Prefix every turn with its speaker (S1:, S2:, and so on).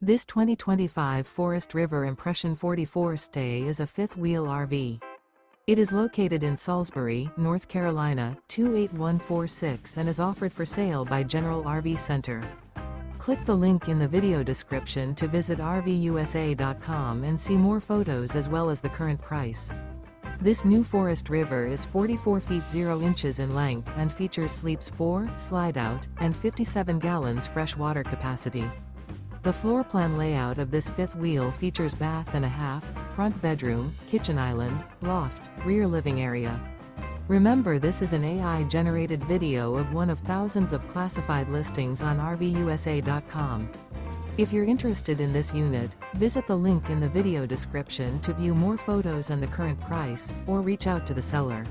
S1: This 2025 Forest River Impression 44 Stay is a fifth-wheel RV. It is located in Salisbury, North Carolina, 28146 and is offered for sale by General RV Center. Click the link in the video description to visit RVUSA.com and see more photos as well as the current price. This new Forest River is 44 feet 0 inches in length and features sleeps 4, Slideout, and 57 gallons fresh water capacity. The floor plan layout of this fifth wheel features bath and a half, front bedroom, kitchen island, loft, rear living area. Remember, this is an AI-generated video of one of thousands of classified listings on RVUSA.com. If you're interested in this unit, visit the link in the video description to view more photos and the current price, or reach out to the seller.